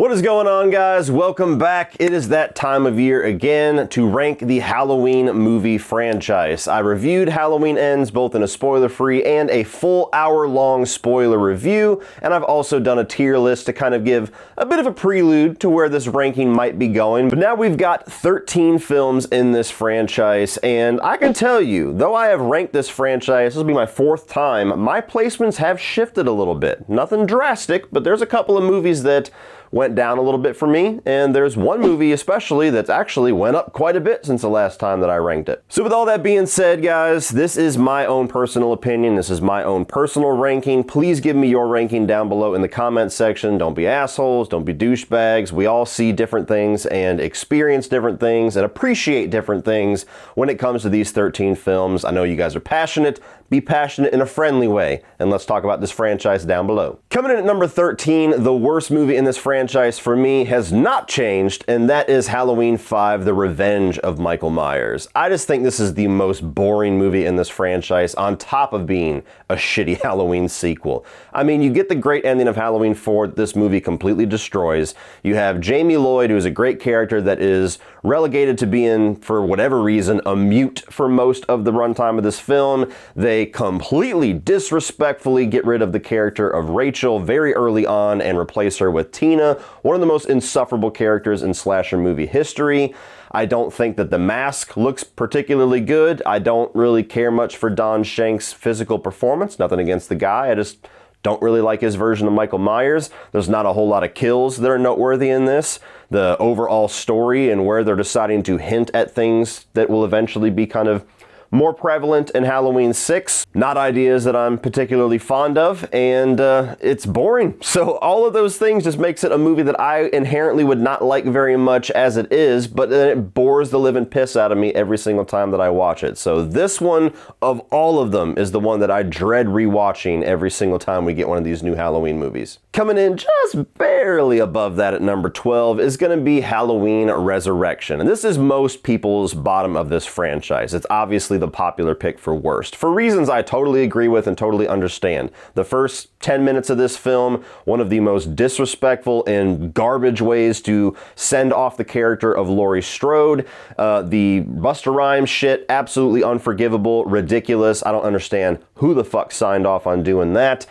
What is going on, guys? Welcome back. It is that time of year again to rank the Halloween movie franchise. I reviewed Halloween Ends both in a spoiler-free and a full hour-long spoiler review, and I've also done a tier list to kind of give a bit of a prelude to where this ranking might be going. But now we've got 13 films in this franchise, and I can tell you, though I have ranked this franchise, this will be my fourth time, my placements have shifted a little bit. Nothing drastic, but there's a couple of movies that went down a little bit for me, and there's one movie especially that's actually went up quite a bit since the last time that I ranked it. So with all that being said, guys, this is my own personal opinion. This is my own personal ranking. Please give me your ranking down below in the comments section. Don't be assholes. Don't be douchebags. We all see different things and experience different things and appreciate different things when it comes to these 13 films. I know you guys are passionate. Be passionate in a friendly way, and let's talk about this franchise down below. Coming in at number 13, the worst movie in this franchise for me has not changed, and that is Halloween 5, The Revenge of Michael Myers. I just think this is the most boring movie in this franchise, on top of being a shitty Halloween sequel. I mean, you get the great ending of Halloween 4 that this movie completely destroys. You have Jamie Lloyd, who is a great character that is relegated to being, for whatever reason, a mute for most of the runtime of this film. They completely disrespectfully get rid of the character of Rachel very early on and replace her with Tina, one of the most insufferable characters in slasher movie history. I don't think that the mask looks particularly good. I don't really care much for Don Shank's physical performance. Nothing against the guy. I just don't really like his version of Michael Myers. There's not a whole lot of kills that are noteworthy in this. The overall story and where they're deciding to hint at things that will eventually be kind of more prevalent in Halloween 6. Not ideas that I'm particularly fond of, and it's boring. So all of those things just makes it a movie that I inherently would not like very much as it is, but then it bores the living piss out of me every single time that I watch it. So this one, of all of them, is the one that I dread rewatching every single time we get one of these new Halloween movies. Coming in just barely above that at number 12 is going to be Halloween Resurrection. And this is most people's bottom of this franchise. It's obviously the popular pick for worst, for reasons I totally agree with and totally understand. The first 10 minutes of this film, one of the most disrespectful and garbage ways to send off the character of Laurie Strode. The Busta Rhymes shit, absolutely unforgivable, ridiculous. I don't understand who the fuck signed off on doing that.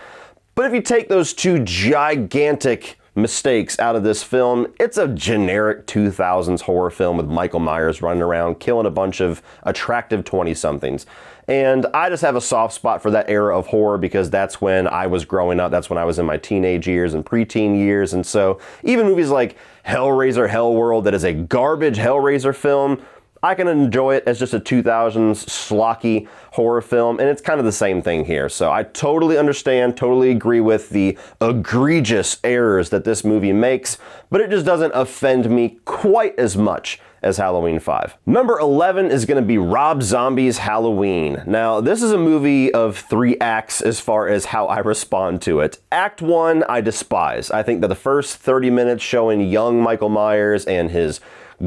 But if you take those two gigantic mistakes out of this film, it's a generic 2000s horror film with Michael Myers running around killing a bunch of attractive 20-somethings. And I just have a soft spot for that era of horror because that's when I was growing up. That's when I was in my teenage years and preteen years. And so even movies like Hellraiser Hellworld, that is a garbage Hellraiser film, I can enjoy it as just a 2000s schlocky horror film, and it's kind of the same thing here. So I totally understand, totally agree with the egregious errors that this movie makes, but it just doesn't offend me quite as much as Halloween 5. Number 11 is going to be Rob Zombie's Halloween. Now, this is a movie of 3 acts as far as how I respond to it. Act 1, I despise. I think that the first 30 minutes showing young Michael Myers and his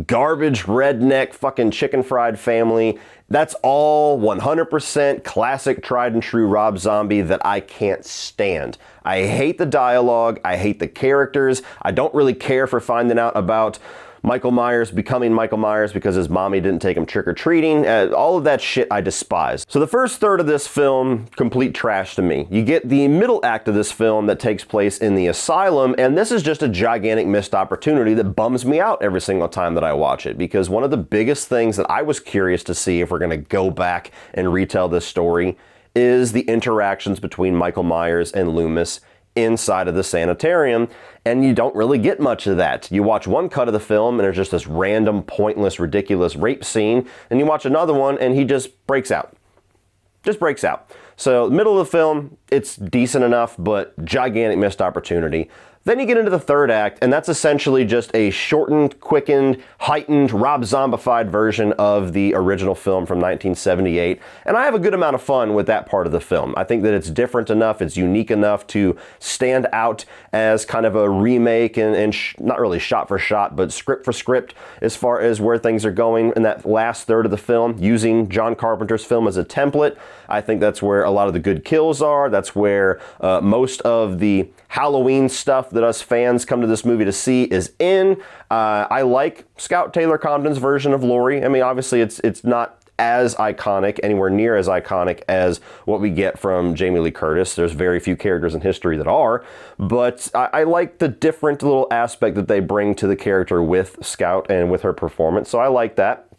garbage redneck fucking chicken fried family, that's all 100% classic tried and true Rob Zombie that I can't stand. I hate the dialogue, I hate the characters, I don't really care for finding out about Michael Myers becoming Michael Myers because his mommy didn't take him trick-or-treating. All of that shit I despise. So the first third of this film, complete trash to me. You get the middle act of this film that takes place in the asylum, and this is just a gigantic missed opportunity that bums me out every single time that I watch it, because one of the biggest things that I was curious to see if we're gonna go back and retell this story is the interactions between Michael Myers and Loomis inside of the sanitarium, and you don't really get much of that. You watch one cut of the film and there's just this random, pointless, ridiculous rape scene, and you watch another one and he just breaks out. Just breaks out. So middle of the film, it's decent enough, but gigantic missed opportunity. Then you get into the third act, and that's essentially just a shortened, quickened, heightened, Rob Zombified version of the original film from 1978. And I have a good amount of fun with that part of the film. I think that it's different enough, it's unique enough to stand out as kind of a remake and not really shot for shot, but script for script as far as where things are going in that last third of the film, using John Carpenter's film as a template. I think that's where a lot of the good kills are. That's where most of the Halloween stuff that us fans come to this movie to see is in. I like Scout Taylor Compton's version of Laurie. I mean, obviously it's not as iconic, anywhere near as iconic as what we get from Jamie Lee Curtis. There's very few characters in history that are, but I like the different little aspect that they bring to the character with Scout and with her performance, so I like that.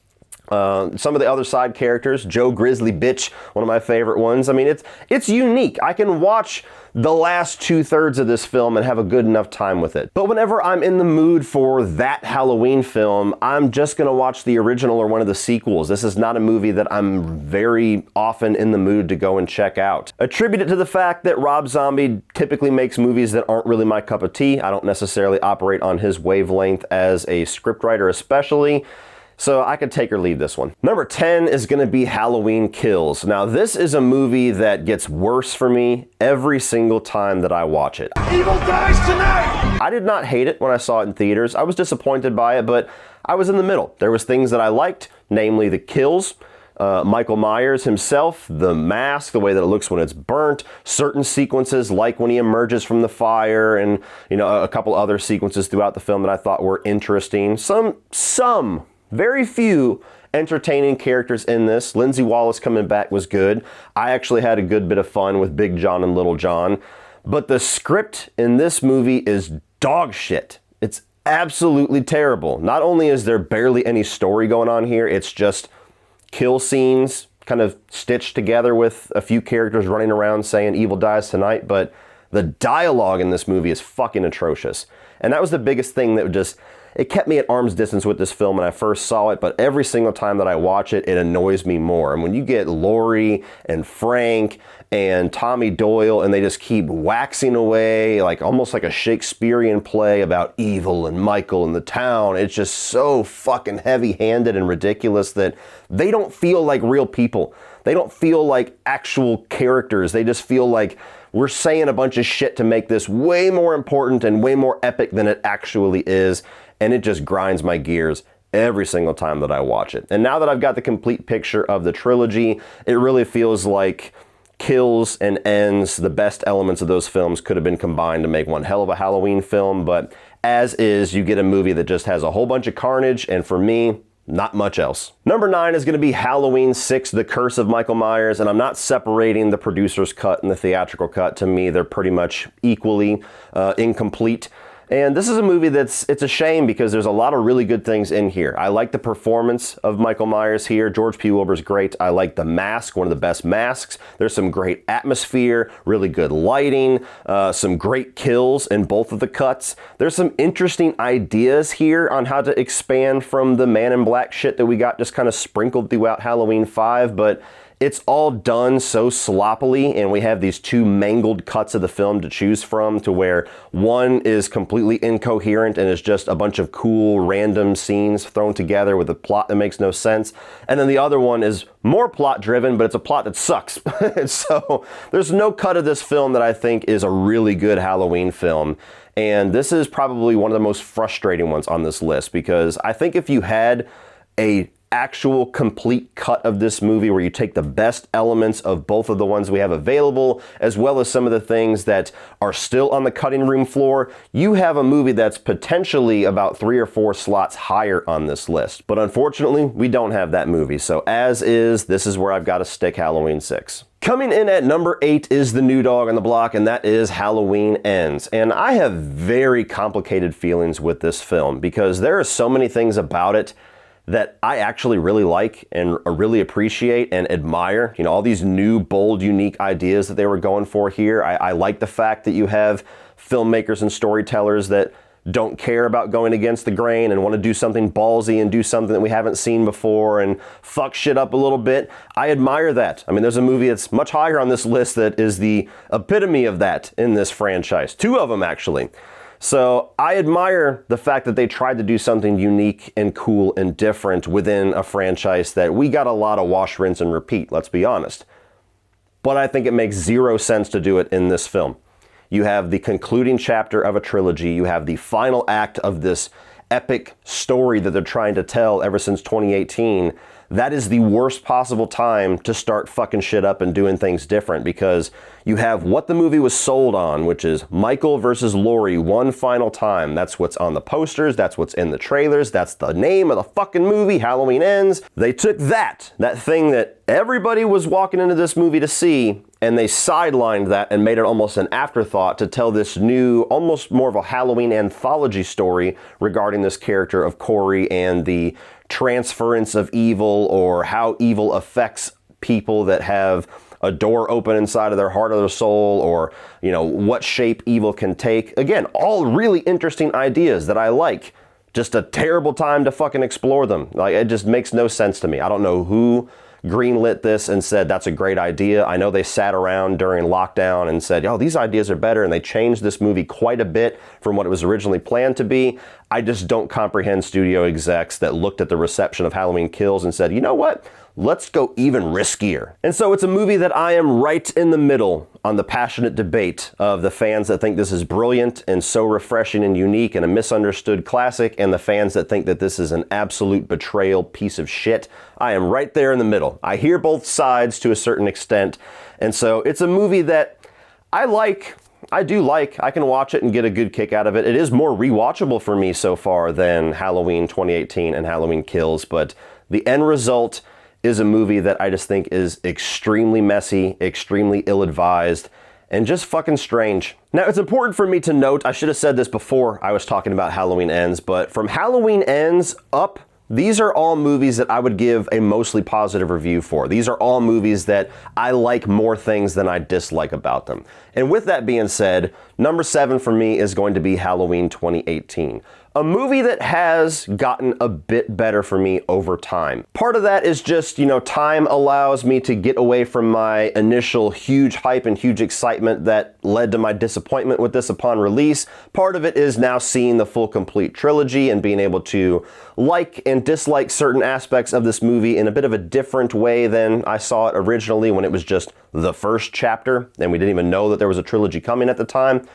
Some of the other side characters, Joe Grizzly Bitch, one of my favorite ones. I mean, it's unique. I can watch the last 2/3 of this film and have a good enough time with it. But whenever I'm in the mood for that Halloween film, I'm just gonna watch the original or one of the sequels. This is not a movie that I'm very often in the mood to go and check out. Attribute it to the fact that Rob Zombie typically makes movies that aren't really my cup of tea. I don't necessarily operate on his wavelength as a scriptwriter especially. So I could take or leave this one. Number 10 is gonna be Halloween Kills. Now this is a movie that gets worse for me every single time that I watch it. Evil dies tonight! I did not hate it when I saw it in theaters. I was disappointed by it, but I was in the middle. There was things that I liked, namely the kills, Michael Myers himself, the mask, the way that it looks when it's burnt, certain sequences like when he emerges from the fire, and a couple other sequences throughout the film that I thought were interesting. Some very few entertaining characters in this. Lindsay Wallace coming back was good. I actually had a good bit of fun with Big John and Little John. But the script in this movie is dog shit. It's absolutely terrible. Not only is there barely any story going on here, it's just kill scenes kind of stitched together with a few characters running around saying evil dies tonight, but the dialogue in this movie is fucking atrocious. And that was the biggest thing that it kept me at arm's distance with this film when I first saw it, but every single time that I watch it, it annoys me more. And when you get Laurie and Frank and Tommy Doyle and they just keep waxing away, like almost like a Shakespearean play about evil and Michael and the town, it's just so fucking heavy-handed and ridiculous that they don't feel like real people. They don't feel like actual characters. They just feel like we're saying a bunch of shit to make this way more important and way more epic than it actually is. And it just grinds my gears every single time that I watch it. And now that I've got the complete picture of the trilogy, it really feels like Kills and Ends, the best elements of those films could have been combined to make one hell of a Halloween film. But as is, you get a movie that just has a whole bunch of carnage, and for me, not much else. Number 9 is going to be Halloween 6, The Curse of Michael Myers, and I'm not separating the producer's cut and the theatrical cut. To me, they're pretty much equally incomplete. And this is a movie it's a shame because there's a lot of really good things in here. I like the performance of Michael Myers here. George P. Wilbur's great. I like the mask, one of the best masks. There's some great atmosphere, really good lighting, some great kills in both of the cuts. There's some interesting ideas here on how to expand from the Man in Black shit that we got just kind of sprinkled throughout Halloween 5, but it's all done so sloppily, and we have these two mangled cuts of the film to choose from, to where one is completely incoherent and is just a bunch of cool random scenes thrown together with a plot that makes no sense, and then the other one is more plot driven, but it's a plot that sucks. So there's no cut of this film that I think is a really good Halloween film, and this is probably one of the most frustrating ones on this list, because I think if you had a actual complete cut of this movie where you take the best elements of both of the ones we have available, as well as some of the things that are still on the cutting room floor, you have a movie that's potentially about 3 or 4 slots higher on this list. But unfortunately, we don't have that movie. So as is, this is where I've got to stick Halloween 6. Coming in at number 8 is the new dog on the block, and that is Halloween Ends. And I have very complicated feelings with this film because there are so many things about it that I actually really like and really appreciate and admire. All these new, bold, unique ideas that they were going for here. I like the fact that you have filmmakers and storytellers that don't care about going against the grain and want to do something ballsy and do something that we haven't seen before and fuck shit up a little bit. I admire that. I mean, there's a movie that's much higher on this list that is the epitome of that in this franchise. 2 of them, actually. So I admire the fact that they tried to do something unique and cool and different within a franchise that we got a lot of wash, rinse, and repeat, let's be honest. But I think it makes 0 sense to do it in this film. You have the concluding chapter of a trilogy. You have the final act of this epic story that they're trying to tell ever since 2018. that is the worst possible time to start fucking shit up and doing things different, because you have what the movie was sold on, which is Michael versus Laurie one final time. That's what's on the posters, that's what's in the trailers, that's the name of the fucking movie, Halloween Ends. They took that thing that everybody was walking into this movie to see, and they sidelined that and made it almost an afterthought to tell this new, almost more of a Halloween anthology story regarding this character of Corey and the transference of evil, or how evil affects people that have a door open inside of their heart or their soul, or, you know, what shape evil can take. Again, all really interesting ideas that I like. Just a terrible time to fucking explore them. Like, it just makes no sense to me. I don't know who greenlit this and said that's a great idea. I know they sat around during lockdown and said, oh, these ideas are better, and they changed this movie quite a bit from what it was originally planned to be. I just don't comprehend studio execs that looked at the reception of Halloween Kills and said, you know what? Let's go even riskier. And so it's a movie that I am right in the middle on the passionate debate of the fans that think this is brilliant and so refreshing and unique and a misunderstood classic, and the fans that think that this is an absolute betrayal piece of shit. I am right there in the middle. I hear both sides to a certain extent. And so it's a movie that I like. I do like. I can watch it and get a good kick out of it. It is more rewatchable for me so far than Halloween 2018 and Halloween Kills, but the end result is a movie that I just think is extremely messy, extremely ill-advised, and just fucking strange. Now, it's important for me to note, I should have said this before I was talking about Halloween Ends, but from Halloween Ends up, these are all movies that I would give a mostly positive review for. These are all movies that I like more things than I dislike about them. And with that being said, number 7 for me is going to be Halloween 2018. A movie that has gotten a bit better for me over time. Part of that is just, you know, time allows me to get away from my initial huge hype and huge excitement that led to my disappointment with this upon release. Part of it is now seeing the full complete trilogy and being able to like and dislike certain aspects of this movie in a bit of a different way than I saw it originally, when it was just the first chapter and we didn't even know that there was a trilogy coming at the time.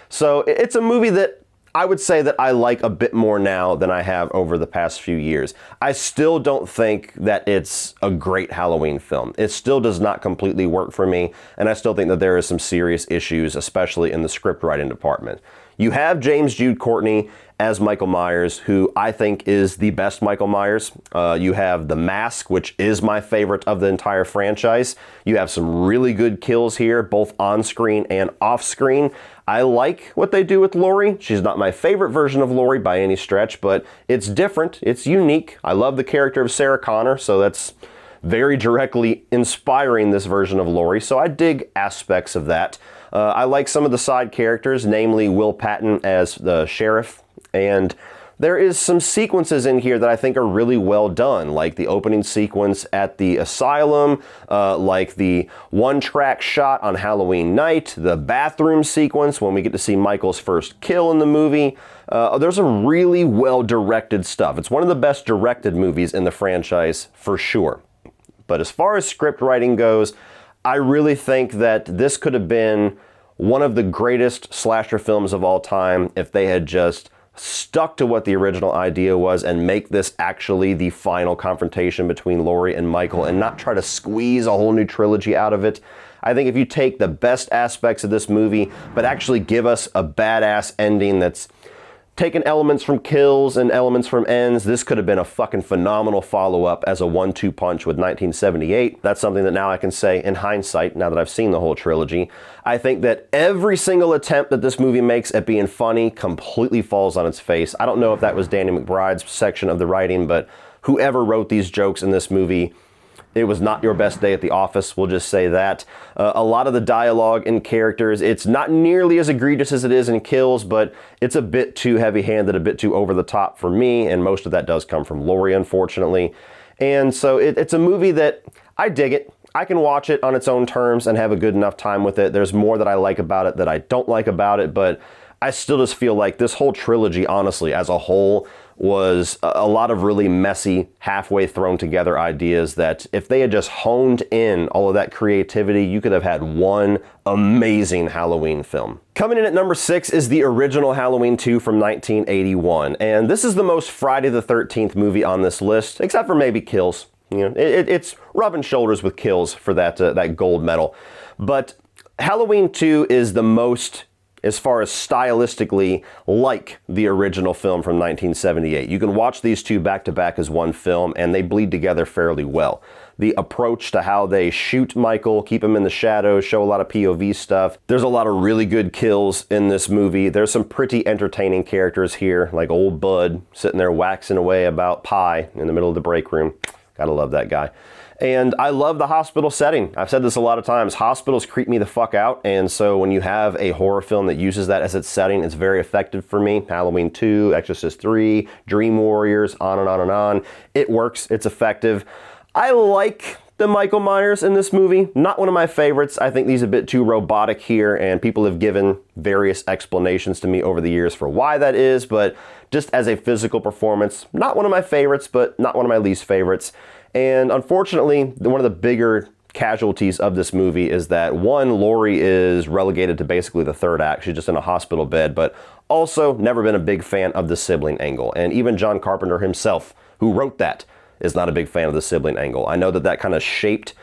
So it's a movie that I would say that I like a bit more now than I have over the past few years. I still don't think that it's a great Halloween film. It still does not completely work for me, and I still think that there is some serious issues, especially in the script writing department. You have James Jude Courtney as Michael Myers, who I think is the best Michael Myers. You have The Mask, which is my favorite of the entire franchise. You have some really good kills here, both on screen and off screen. I like what they do with Laurie. She's not my favorite version of Laurie by any stretch, but it's different, it's unique. I love the character of Sarah Connor, so that's very directly inspiring this version of Laurie, so I dig aspects of that. I like some of the side characters, namely Will Patton as the sheriff, and there is some sequences in here that I think are really well done, like the opening sequence at the asylum, like the one-track shot on Halloween night, the bathroom sequence when we get to see Michael's first kill in the movie. There's a really well-directed stuff. It's one of the best directed movies in the franchise, for sure. But as far as script writing goes, I really think that this could have been one of the greatest slasher films of all time if they had just stuck to what the original idea was and make this actually the final confrontation between Laurie and Michael and not try to squeeze a whole new trilogy out of it. I think if you take the best aspects of this movie, but actually give us a badass ending that's taken elements from Kills and elements from Ends, this could have been a fucking phenomenal follow-up as a 1-2 punch with 1978. That's something that now I can say in hindsight, now that I've seen the whole trilogy. I think that every single attempt that this movie makes at being funny completely falls on its face. I don't know if that was Danny McBride's section of the writing, but whoever wrote these jokes in this movie, it was not your best day at the office, we'll just say that. A lot of the dialogue and characters, it's not nearly as egregious as it is in Kills, but it's a bit too heavy-handed, a bit too over the top for me, and most of that does come from Laurie, unfortunately. And so it's a movie that I dig it. I can watch it on its own terms and have a good enough time with it. There's more that I like about it that I don't like about it, but I still just feel like this whole trilogy, honestly, as a whole, was a lot of really messy, halfway thrown together ideas that if they had just honed in all of that creativity, you could have had one amazing Halloween film. Coming in at number 6 is the original Halloween 2 from 1981, and this is the most Friday the 13th movie on this list, except for maybe Kills. You know, it's rubbing shoulders with Kills for that gold medal. But Halloween 2 is the most, as far as stylistically, like the original film from 1978. You can watch these two back to back as one film, and they bleed together fairly well. The approach to how they shoot Michael, keep him in the shadows, show a lot of POV stuff. There's a lot of really good kills in this movie. There's some pretty entertaining characters here, like old Bud sitting there waxing away about pie in the middle of the break room. Gotta love that guy. And I love the hospital setting. I've said this a lot of times. Hospitals creep me the fuck out. And so when you have a horror film that uses that as its setting, it's very effective for me. Halloween 2, Exorcist 3, Dream Warriors, on and on and on. It works. It's effective. I like the Michael Myers in this movie. Not one of my favorites. I think he's a bit too robotic here, and people have given various explanations to me over the years for why that is, but just as a physical performance, not one of my favorites, but not one of my least favorites. And unfortunately, one of the bigger casualties of this movie is that, one, Laurie is relegated to basically the third act. She's just in a hospital bed, but also never been a big fan of the sibling angle. And even John Carpenter himself, who wrote that, is not a big fan of the sibling angle. I know that kind of shaped,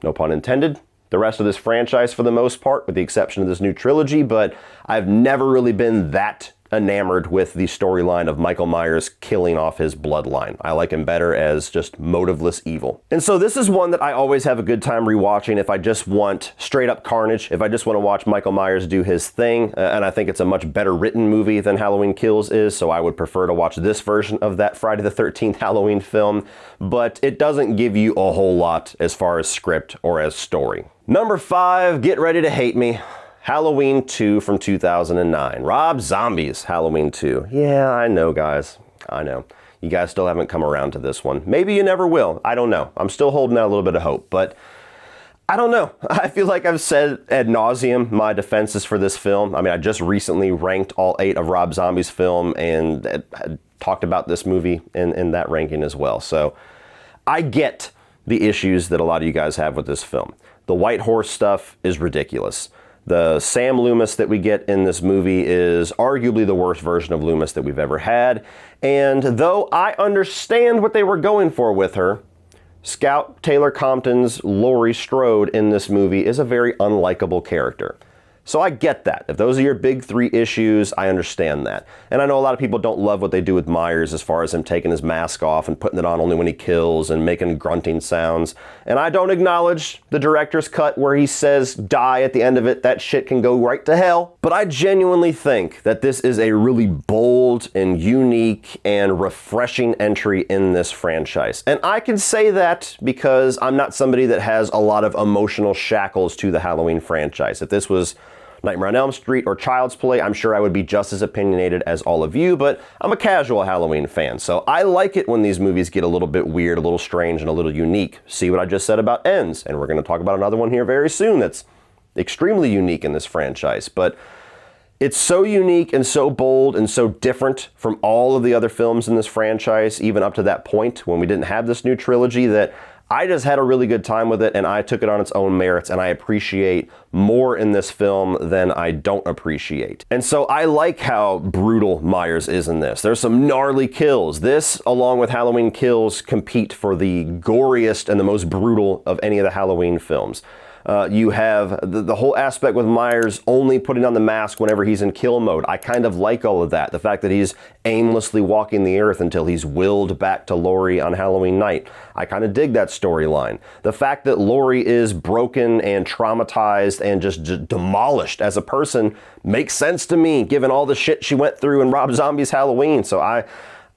no pun intended, the rest of this franchise for the most part, with the exception of this new trilogy, but I've never really been that enamored with the storyline of Michael Myers killing off his bloodline. I like him better as just motiveless evil. And so this is one that I always have a good time rewatching if I just want straight up carnage, if I just want to watch Michael Myers do his thing, and I think it's a much better written movie than Halloween Kills is, so I would prefer to watch this version of that Friday the 13th Halloween film, but it doesn't give you a whole lot as far as script or as story. Number 5, get ready to hate me. Halloween 2 from 2009. Rob Zombie's Halloween 2. Yeah, I know, guys. I know. You guys still haven't come around to this one. Maybe you never will. I don't know. I'm still holding out a little bit of hope, but I don't know. I feel like I've said ad nauseum my defenses for this film. I mean, I just recently ranked all 8 of Rob Zombie's film and talked about this movie in that ranking as well. So I get the issues that a lot of you guys have with this film. The white horse stuff is ridiculous. The Sam Loomis that we get in this movie is arguably the worst version of Loomis that we've ever had. And though I understand what they were going for with her, Scout Taylor Compton's Laurie Strode in this movie is a very unlikable character. So I get that. If those are your big 3 issues, I understand that. And I know a lot of people don't love what they do with Myers as far as him taking his mask off and putting it on only when he kills and making grunting sounds. And I don't acknowledge the director's cut where he says die at the end of it. That shit can go right to hell. But I genuinely think that this is a really bold and unique and refreshing entry in this franchise. And I can say that because I'm not somebody that has a lot of emotional shackles to the Halloween franchise. If this was Nightmare on Elm Street or Child's Play, I'm sure I would be just as opinionated as all of you, but I'm a casual Halloween fan, so I like it when these movies get a little bit weird, a little strange, and a little unique. See what I just said about Ends, and we're going to talk about another one here very soon that's extremely unique in this franchise, but it's so unique and so bold and so different from all of the other films in this franchise, even up to that point when we didn't have this new trilogy, that I just had a really good time with it, and I took it on its own merits, and I appreciate more in this film than I don't appreciate. And so I like how brutal Myers is in this. There's some gnarly kills. This, along with Halloween Kills, compete for the goriest and the most brutal of any of the Halloween films. You have the whole aspect with Myers only putting on the mask whenever he's in kill mode. I kind of like all of that. The fact that he's aimlessly walking the earth until he's willed back to Laurie on Halloween night. I kind of dig that storyline. The fact that Laurie is broken and traumatized and just demolished as a person makes sense to me, given all the shit she went through in Rob Zombie's Halloween. So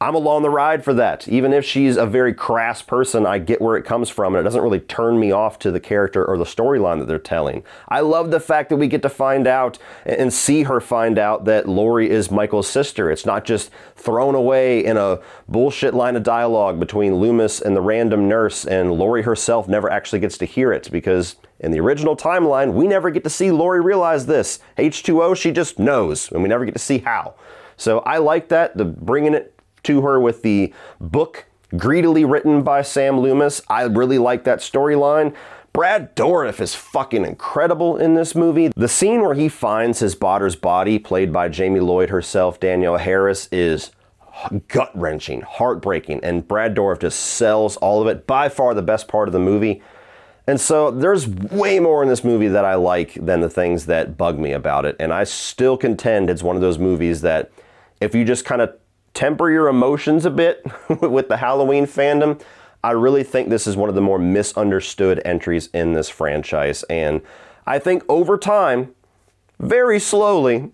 I'm along the ride for that. Even if she's a very crass person, I get where it comes from, and it doesn't really turn me off to the character or the storyline that they're telling. I love the fact that we get to find out and see her find out that Laurie is Michael's sister. It's not just thrown away in a bullshit line of dialogue between Loomis and the random nurse, and Laurie herself never actually gets to hear it, because in the original timeline, we never get to see Laurie realize this. H2O, she just knows, and we never get to see how. So I like that, bringing it to her with the book greedily written by Sam Loomis. I really like that storyline. Brad Dourif is fucking incredible in this movie. The scene where he finds his daughter's body, played by Jamie Lloyd herself, Danielle Harris, is gut-wrenching, heartbreaking, and Brad Dourif just sells all of it. By far the best part of the movie. And so there's way more in this movie that I like than the things that bug me about it. And I still contend it's one of those movies that if you just kind of temper your emotions a bit with the Halloween fandom, I really think this is one of the more misunderstood entries in this franchise. And I think over time, very slowly,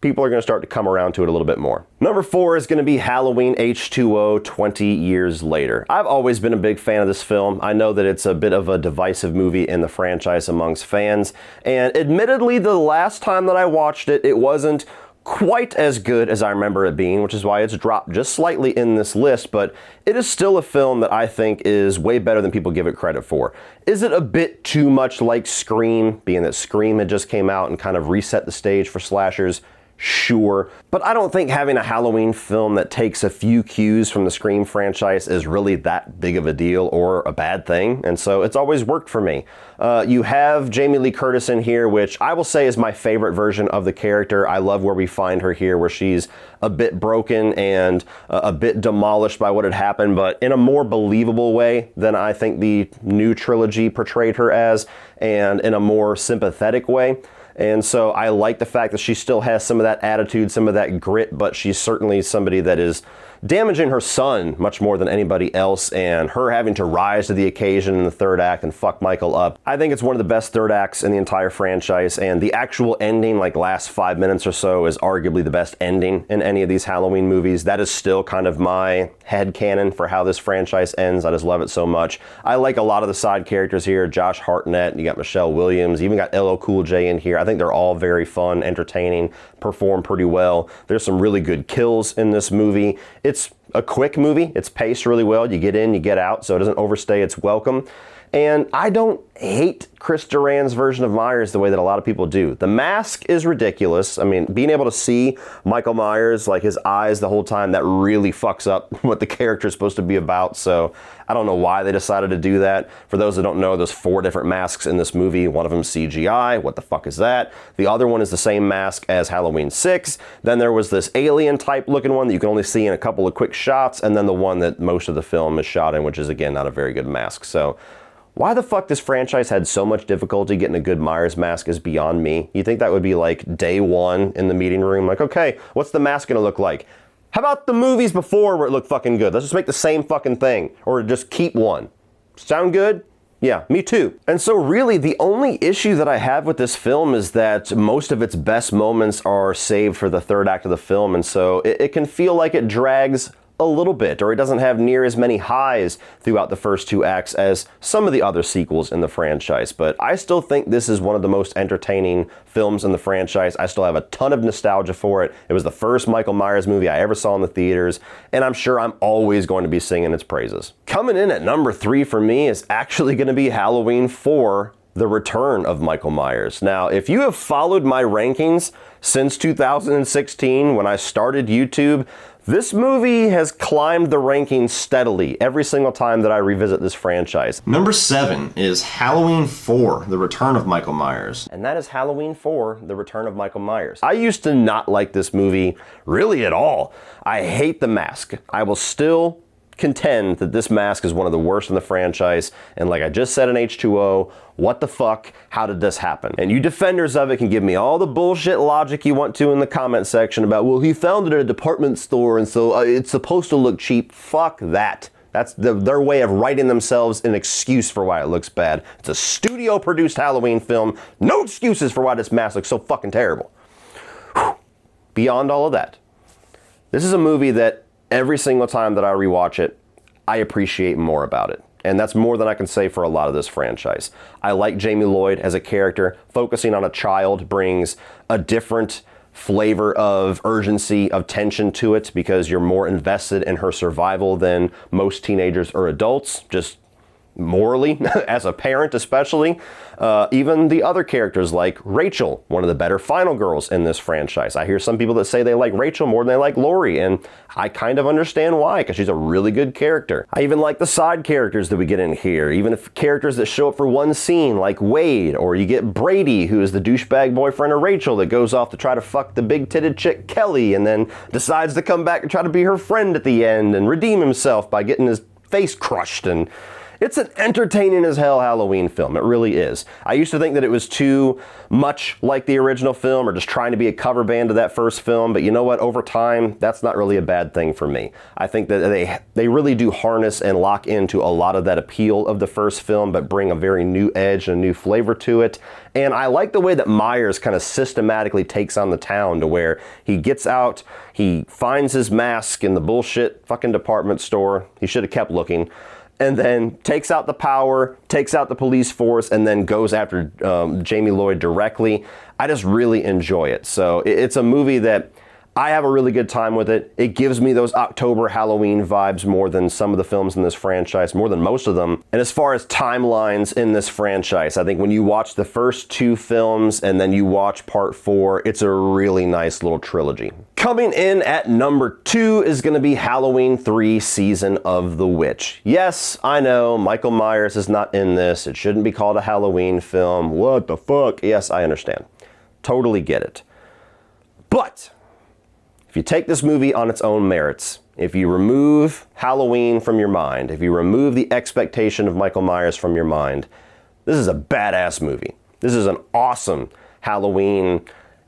people are going to start to come around to it a little bit more. Number 4 is going to be Halloween H2O 20 years later. I've always been a big fan of this film. I know that it's a bit of a divisive movie in the franchise amongst fans. And admittedly, the last time that I watched it, it wasn't quite as good as I remember it being, which is why it's dropped just slightly in this list, but it is still a film that I think is way better than people give it credit for. Is it a bit too much like Scream, being that Scream had just came out and kind of reset the stage for slashers? Sure, but I don't think having a Halloween film that takes a few cues from the Scream franchise is really that big of a deal or a bad thing, and so it's always worked for me. You have Jamie Lee Curtis in here, which I will say is my favorite version of the character. I love where we find her here, where she's a bit broken and a bit demolished by what had happened, but in a more believable way than I think the new trilogy portrayed her as, and in a more sympathetic way. And so I like the fact that she still has some of that attitude, some of that grit, but she's certainly somebody that is damaging her son much more than anybody else, and her having to rise to the occasion in the third act and fuck Michael up. I think it's one of the best third acts in the entire franchise, and the actual ending, like last 5 minutes or so, is arguably the best ending in any of these Halloween movies. That is still kind of my headcanon for how this franchise ends. I just love it so much. I like a lot of the side characters here. Josh Hartnett, you got Michelle Williams, you even got LL Cool J in here. I think they're all very fun, entertaining, perform pretty well. There's some really good kills in this movie. It's a quick movie. It's paced really well. You get in, you get out, so it doesn't overstay its welcome. And I don't hate Chris Duran's version of Myers the way that a lot of people do. The mask is ridiculous. I mean, being able to see Michael Myers, like his eyes the whole time, that really fucks up what the character is supposed to be about. So I don't know why they decided to do that. For those that don't know, there's 4 different masks in this movie. One of them CGI. What the fuck is that? The other one is the same mask as Halloween 6. Then there was this alien type looking one that you can only see in a couple of quick shots. And then the one that most of the film is shot in, which is again not a very good mask. So why the fuck this franchise had so much difficulty getting a good Myers mask is beyond me. You think that would be like day one in the meeting room? Like, okay, what's the mask gonna look like? How about the movies before where it looked fucking good? Let's just make the same fucking thing. Or just keep one. Sound good? Yeah, me too. And so really the only issue that I have with this film is that most of its best moments are saved for the third act of the film. And so it can feel like it drags a little bit, or it doesn't have near as many highs throughout the first 2 acts as some of the other sequels in the franchise. But I still think this is one of the most entertaining films in the franchise. I still have a ton of nostalgia for it. It was the first Michael Myers movie I ever saw in the theaters, and I'm sure I'm always going to be singing its praises. Coming in at number 3 for me is actually going to be Halloween 4, The Return of Michael Myers. Now, if you have followed my rankings since 2016 when I started YouTube, this movie has climbed the rankings steadily every single time that I revisit this franchise. Number 7 is Halloween 4, The Return of Michael Myers. And that is Halloween 4, The Return of Michael Myers. I used to not like this movie really at all. I hate the mask. I will still contend that this mask is one of the worst in the franchise, and like I just said in H2O, what the fuck? How did this happen? And you defenders of it can give me all the bullshit logic you want to in the comment section about, well, he found it at a department store and so it's supposed to look cheap. Fuck that. That's their way of writing themselves an excuse for why it looks bad. It's a studio-produced Halloween film. No excuses for why this mask looks so fucking terrible. Whew. Beyond all of that, this is a movie that every single time that I rewatch it, I appreciate more about it. And that's more than I can say for a lot of this franchise. I like Jamie Lloyd as a character. Focusing on a child brings a different flavor of urgency, of tension to it, because you're more invested in her survival than most teenagers or adults. Just morally, as a parent especially. Even the other characters like Rachel, one of the better final girls in this franchise. I hear some people that say they like Rachel more than they like Lori, and I kind of understand why, because she's a really good character. I even like the side characters that we get in here, even if characters that show up for one scene like Wade, or you get Brady, who is the douchebag boyfriend of Rachel that goes off to try to fuck the big-titted chick Kelly and then decides to come back and try to be her friend at the end and redeem himself by getting his face crushed. And it's an entertaining as hell Halloween film. It really is. I used to think that it was too much like the original film or just trying to be a cover band of that first film, but you know what? Over time, that's not really a bad thing for me. I think that they really do harness and lock into a lot of that appeal of the first film, but bring a very new edge and a new flavor to it. And I like the way that Myers kind of systematically takes on the town, to where he gets out, he finds his mask in the bullshit fucking department store. He should have kept looking. And then takes out the power, takes out the police force, and then goes after Jamie Lloyd directly. I just really enjoy it. So it's a movie that I have a really good time with it. It gives me those October Halloween vibes more than some of the films in this franchise, more than most of them. And as far as timelines in this franchise, I think when you watch the first two films and then you watch part 4, it's a really nice little trilogy. Coming in at number 2 is going to be Halloween 3 Season of the Witch. Yes, I know, Michael Myers is not in this. It shouldn't be called a Halloween film. What the fuck? Yes, I understand. Totally get it. But if you take this movie on its own merits, if you remove Halloween from your mind, if you remove the expectation of Michael Myers from your mind, this is a badass movie. This is an awesome Halloween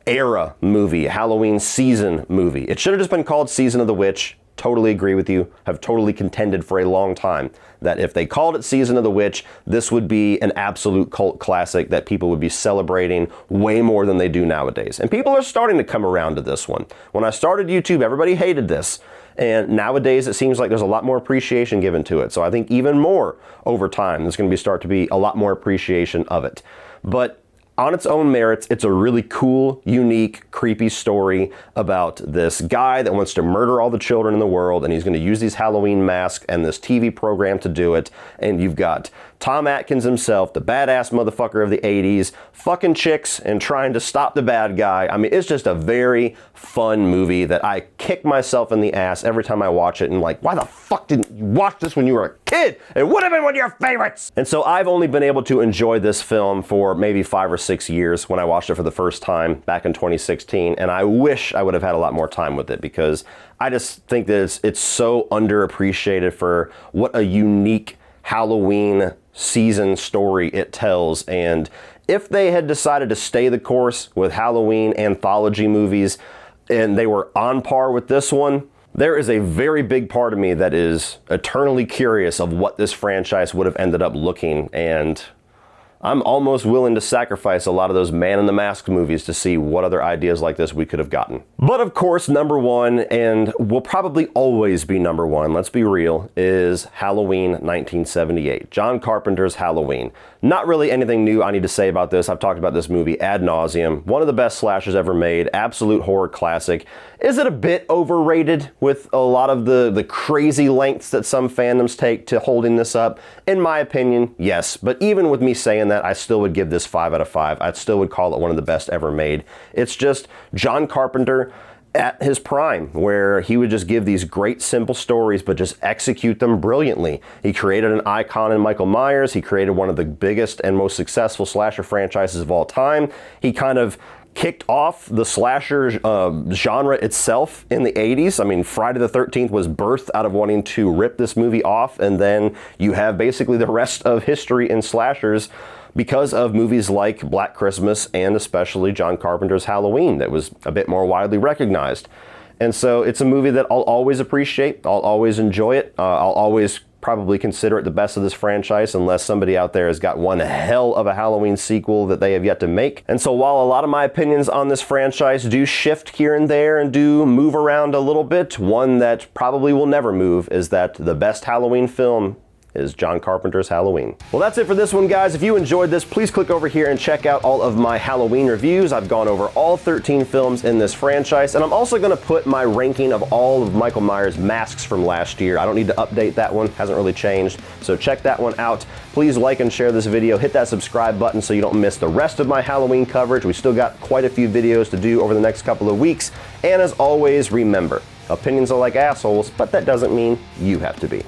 era movie, Halloween season movie. It should have just been called Season of the Witch. Totally agree with you. Have totally contended for a long time that if they called it Season of the Witch, this would be an absolute cult classic that people would be celebrating way more than they do nowadays. And people are starting to come around to this one. When I started YouTube, everybody hated this. And nowadays it seems like there's a lot more appreciation given to it. So I think even more over time, there's going to start to be a lot more appreciation of it. But on its own merits, it's a really cool, unique, creepy story about this guy that wants to murder all the children in the world, and he's going to use these Halloween masks and this TV program to do it. And you've got Tom Atkins himself, the badass motherfucker of the 80s, fucking chicks and trying to stop the bad guy. I mean, it's just a very fun movie that I kick myself in the ass every time I watch it, and like, why the fuck didn't you watch this when you were a kid? It would have been one of your favorites. And so I've only been able to enjoy this film for maybe 5 or 6 years when I watched it for the first time back in 2016, and I wish I would have had a lot more time with it, because I just think that it's so underappreciated for what a unique Halloween season story it tells. And if they had decided to stay the course with Halloween anthology movies and they were on par with this one, there is a very big part of me that is eternally curious of what this franchise would have ended up looking, and I'm almost willing to sacrifice a lot of those Man in the Mask movies to see what other ideas like this we could have gotten. But of course, number one, and will probably always be number one, let's be real, is Halloween 1978. John Carpenter's Halloween. Not really anything new I need to say about this. I've talked about this movie ad nauseum. One of the best slashers ever made. Absolute horror classic. Is it a bit overrated with a lot of the crazy lengths that some fandoms take to holding this up? In my opinion, yes. But even with me saying that, I still would give this 5 out of 5. I still would call it one of the best ever made. It's just John Carpenter at his prime, where he would just give these great simple stories but just execute them brilliantly. He created an icon in Michael Myers. He created one of the biggest and most successful slasher franchises of all time. He kind of kicked off the slasher genre itself in the 80s. I mean, Friday the 13th was birthed out of wanting to rip this movie off, and then you have basically the rest of history in slashers because of movies like Black Christmas and especially John Carpenter's Halloween that was a bit more widely recognized. And so it's a movie that I'll always appreciate. I'll always enjoy it. I'll always probably consider it the best of this franchise, unless somebody out there has got one hell of a Halloween sequel that they have yet to make. And so while a lot of my opinions on this franchise do shift here and there and do move around a little bit, one that probably will never move is that the best Halloween film is John Carpenter's Halloween. Well, that's it for this one, guys. If you enjoyed this, please click over here and check out all of my Halloween reviews. I've gone over all 13 films in this franchise, and I'm also going to put my ranking of all of Michael Myers' masks from last year. I don't need to update that one, hasn't really changed, so check that one out. Please like and share this video, hit that subscribe button so you don't miss the rest of my Halloween coverage. We still got quite a few videos to do over the next couple of weeks, and as always, remember, opinions are like assholes, but that doesn't mean you have to be.